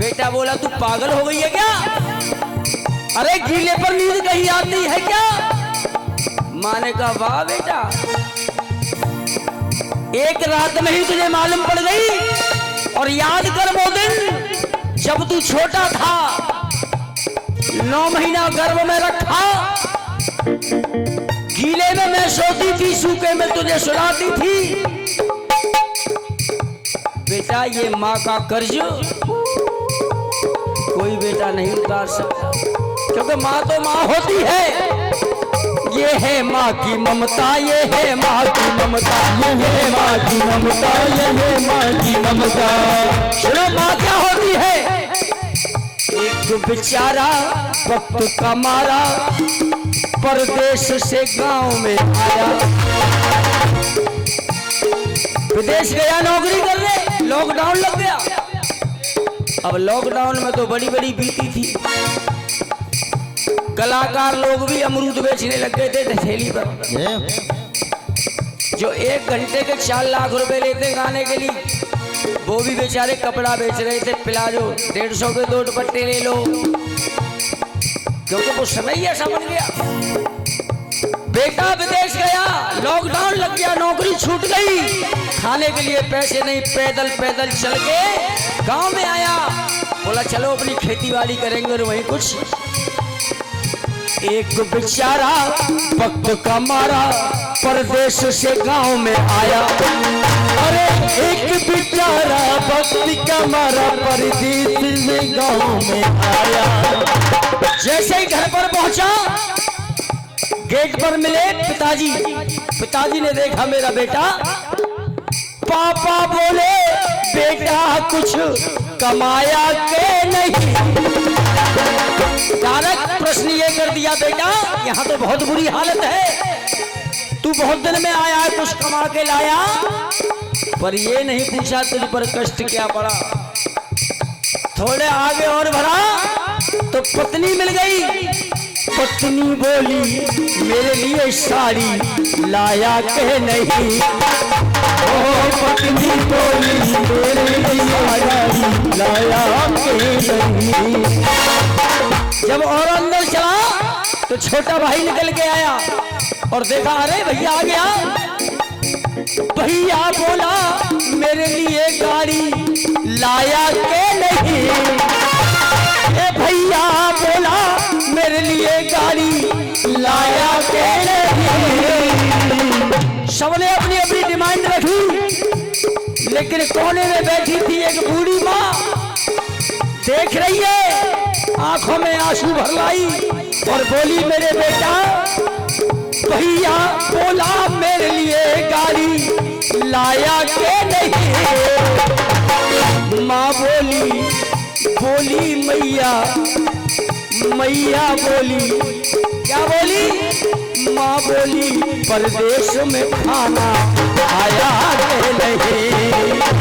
बेटा बोला तू पागल हो गई है क्या? अरे गीले पर नींद कहीं आती है क्या? माँ ने कहा वाह बेटा, एक रात में ही तुझे मालूम पड़ गई। और याद कर वो दिन जब तू छोटा था, 9 महीना गर्भ में रखा, गीले में मैं सोती थी, सूखे में तुझे सुलाती थी। बेटा ये माँ का कर्ज कोई बेटा नहीं उतार सकता, क्योंकि माँ तो माँ होती है। ये है माँ की ममता, ये है माँ की ममता, ये है माँ की ममता, ये है माँ की ममता। सुनो माँ क्या होती है? एक बेचारा वक्त का मारा परदेश से गांव में आया, विदेश गया नौकरी करने, लॉकडाउन लग गया। अब लॉकडाउन में तो बड़ी बड़ी बीती थी, कलाकार लोग भी अमरूद बेचने लग गए थे ठेली पर। जो 1 घंटे के 4 लाख रुपए लेते गाने के लिए, वो भी बेचारे कपड़ा बेच रहे थे। प्लाजो 150 के 2 दुपट्टे ले लो, क्योंकि वो समय ही ऐसा बन गया। बेटा विदेश गया, लॉकडाउन लग गया, नौकरी छूट गई, खाने के लिए पैसे नहीं, पैदल पैदल चल के गांव में आया। बोला चलो अपनी खेती बाड़ी करेंगे और वहीं कुछ। एक बेचारा वक्त का मारा परदेश से गांव में आया। अरे एक बेचारा वक्त का मारा परदेश से गांव में आया। जैसे ही घर पर पहुंचा, गेट पर मिले पिताजी। पिताजी ने देखा मेरा बेटा। पापा बोले बेटा कुछ कमाया के नहीं? डायरेक्ट प्रश्न ये कर दिया, बेटा यहाँ तो बहुत बुरी हालत है, तू बहुत दिन में आया है, कुछ कमा के लाया? पर ये नहीं पूछा तुझ पर कष्ट क्या पड़ा। थोड़े आगे और बढ़ा तो पत्नी मिल गई। पत्नी बोली मेरे लिए साड़ी लाया के नहीं? ओ पत्नी बोली मेरे लिए साड़ी लाया के नहीं? जब और अंदर चला तो छोटा भाई निकल के आया और देखा, अरे भैया आ गया। भैया बोला मेरे लिए गाड़ी लाया के नहीं? ए भैया बोला मेरे लिए गाड़ी लाया के नहीं? सबने अपनी अपनी डिमांड रखी, लेकिन कोने में बैठी थी एक बूढ़ी माँ, देख रही है, आंखों में आंसू भर लाई और बोली मेरे बेटा, भैया बोला मेरे लिए गाड़ी लाया के नहीं? माँ बोली मैया, मैया बोली, क्या बोली? माँ बोली परदेश में खाना आया के नहीं? माँ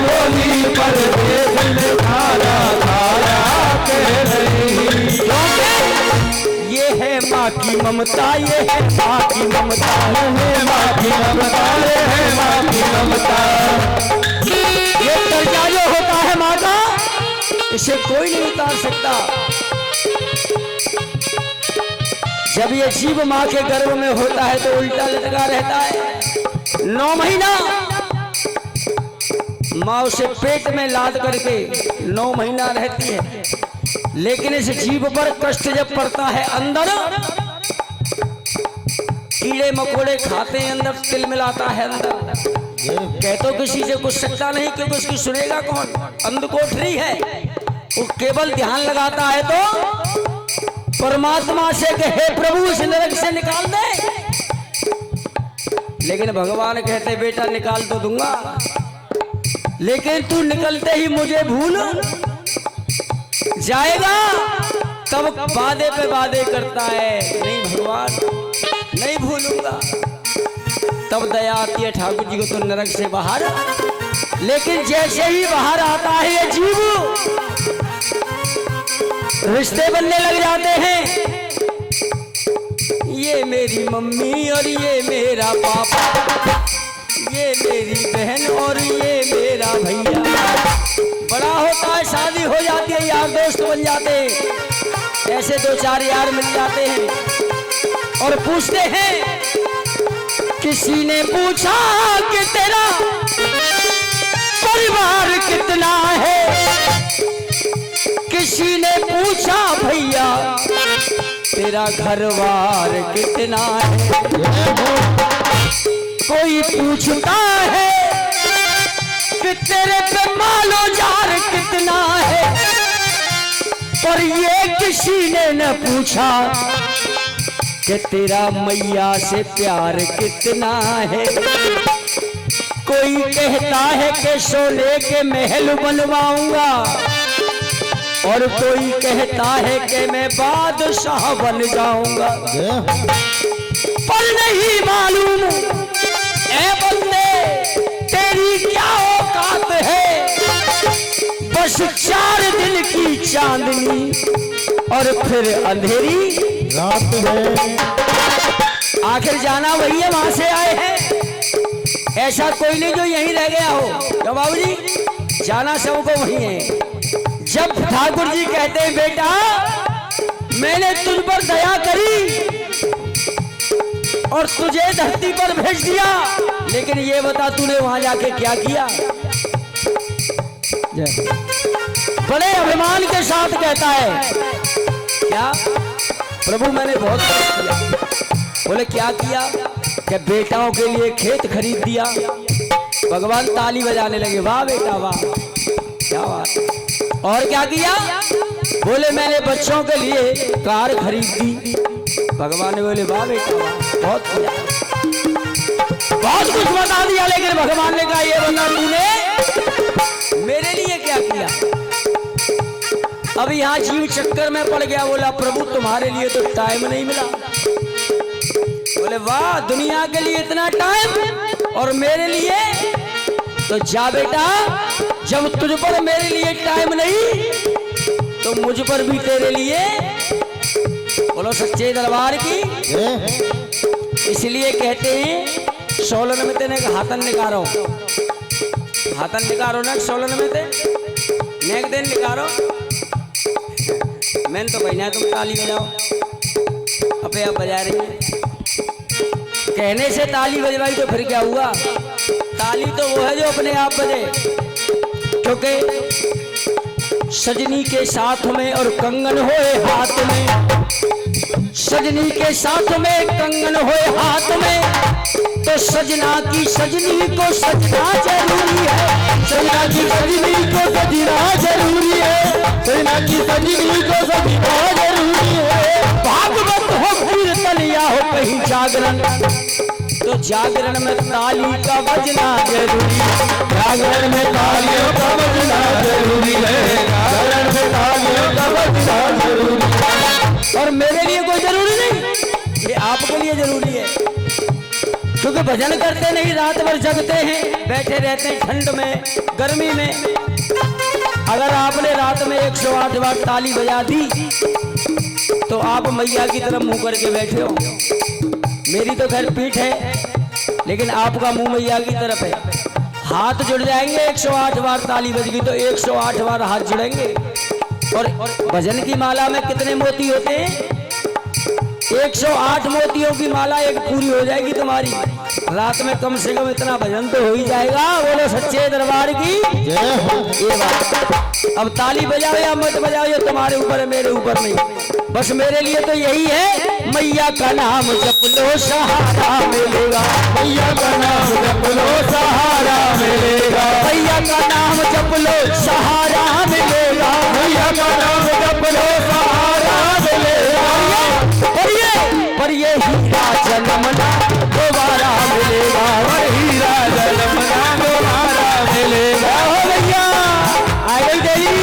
बोली परदेश में खाना आया के नहीं? ये है माँ की ममता, ये है माँ की ममता, ये है माँ की ममता, ये है माँ की ममता। ये कर्जा जो होता है माँ का, इसे कोई नहीं उतार सकता। जब ये जीव माँ के गर्भ में होता है तो उल्टा लटका रहता है। 9 महीना माँ उसे पेट में लाद करके 9 महीना रहती है, लेकिन इस जीव पर कष्ट जब पड़ता है, अंदर कीड़े मकोड़े खाते हैं, अंदर तिल मिलाता है अंदर। कह तो किसी से कुछ सकता नहीं, क्योंकि उसकी सुनेगा कौन? अंधकोठरी है। वो केवल ध्यान लगाता है तो परमात्मा से कहे प्रभु इस नरक से निकाल दे, लेकिन भगवान कहते बेटा निकाल तो दूंगा, लेकिन तू निकलते ही मुझे भूल जाएगा। तब वादे पे वादे करता है, नहीं भगवान नहीं भूलूंगा। तब दया आती है ठाकुर जी को तो नरक से बाहर। लेकिन जैसे ही बाहर आता है ये जीव, रिश्ते बनने लग जाते हैं। ये मेरी मम्मी और ये मेरा पापा, ये मेरी बहन और ये मेरा भैया। बड़ा होता है यार दोस्त बन जाते हैं, ऐसे दो चार यार मिल जाते हैं और पूछते हैं, किसी ने पूछा कि तेरा परिवार कितना है, किसी ने पूछा भैया तेरा घरवार कितना है, कोई पूछता है कि तेरे पे मालो जार कितना है, पर ये किसी ने न पूछा कि तेरा मैया से प्यार कितना है। कोई कहता है कि सोने के महल बनवाऊंगा और कोई कहता है कि मैं बादशाह बन जाऊंगा, पर नहीं मालूम ए बंदे तेरी क्या औकात है। बस 4 दिन की चांदनी और फिर अंधेरी रात है। आखिर जाना वही है, वहां से आए हैं, ऐसा कोई नहीं जो यहीं रह गया हो। क्या बाबूजी, जाना सबको वही है। जब ठाकुर जी कहते हैं बेटा मैंने तुझ पर दया करी और तुझे धरती पर भेज दिया, लेकिन ये बता तूने वहां जाके क्या किया। बड़े अभिमान के साथ कहता है, क्या प्रभु मैंने बहुत कष्ट किया। बोले क्या किया? कि बेटाओं के लिए खेत खरीद दिया। भगवान ताली बजाने लगे, वाह बेटा वाह, क्या बात। और क्या किया? बोले मैंने बच्चों के लिए कार खरीद दी। भगवान ने बोले वाह बेटा वाह, बहुत किया, बहुत कुछ बता दिया। लेकिन भगवान ने कहा ये बता तूने मेरे लिए क्या किया। अब यहाँ जीव चक्कर में पड़ गया। बोला प्रभु तुम्हारे लिए तो टाइम नहीं मिला। बोले वाह, दुनिया के लिए इतना टाइम और मेरे लिए तो जा बेटा, जब तुझ पर मेरे लिए टाइम नहीं तो मुझ पर भी तेरे लिए। बोलो सच्चे दरबार की। इसलिए कहते हैं सोलन में तेने हाथन निकारो, हाथन निकारो ना सोलन में ते नेक दिन निकारो। मैंने तो कहना तुम ताली बजाओ, अपे आप बजा रही है। कहने से ताली बजवाई तो फिर क्या हुआ। ताली तो वो है जो अपने आप बजे, क्योंकि सजनी के साथ में और कंगन होए हाथ में, सजनी के साथ में कंगन होए हाथ में, तो सजना की सजनी को सजना जरूरी है। सजना की सजनी को सजना जरूरी है। सजना की सजनी को सजना जरूरी है। भागवत हो कीर्तन या हो कहीं जागरण, तो जागरण में ताली का बजना जरूरी है। जागरण में तालियों का बजना जरूरी है। जागरण में तालियों का बजना जरूरी है। और मेरे लिए कोई जरूरी नहीं, ये आपके लिए जरूरी है, क्योंकि भजन करते नहीं, रात भर जगते हैं, बैठे रहते हैं ठंड में गर्मी में। अगर आपने रात में 108 बार ताली बजा दी तो आप मैया की तरफ मुंह करके बैठे हो। मेरी तो खैर पीठ है, लेकिन आपका मुंह मैया की तरफ है। हाथ जुड़ जाएंगे, 108 बार ताली बज गई तो 108 बार हाथ जुड़ेंगे। और भजन की माला में कितने मोती होते हैं? 108 मोतियों की माला एक पूरी हो जाएगी तुम्हारी। रात में कम से कम इतना भजन तो हो ही जाएगा। बोलो सच्चे दरबार की ये बात। अब ताली बजाओ या मत बजाओ ये तुम्हारे ऊपर है, मेरे ऊपर नहीं। बस मेरे लिए तो यही है, मैया का नाम जप लो सहारा मिलेगा। मैया का नाम जप लो सहारा मिलेगा। मैया का नाम जप लो सहारा मिलेगा। मैया का नाम जप लो सहारा मिलेगा। पर ये हीरा जन्मना दोबारा मिलेगा। हीरा जन्मना दोबारा मिलेगा। भैया आ गई देवी।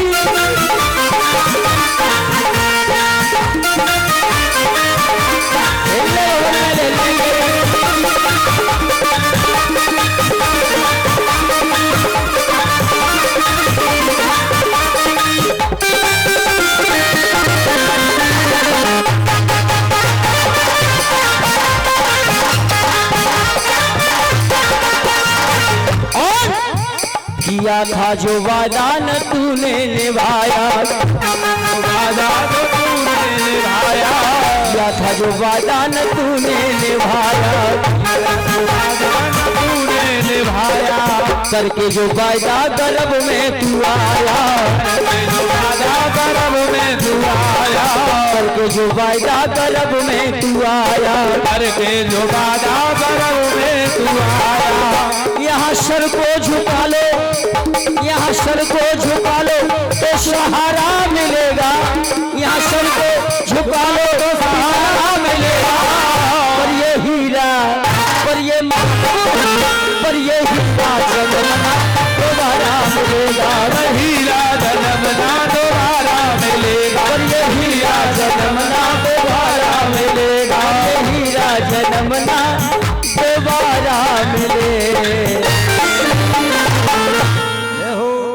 किया था जो वादा न तूने निभाया, था जो वादा न तूने निभाया, तूने निभाया, करके जो वादा गर्भ में तू आया, जो वादा गर्भ में तू आया, करके जो वादा गर्भ में तू आया, करके जो वादा गर्भ में तू आया। यहाँ सर को झुका लो, यहाँ सर को झुका लो तो सहारा मिले,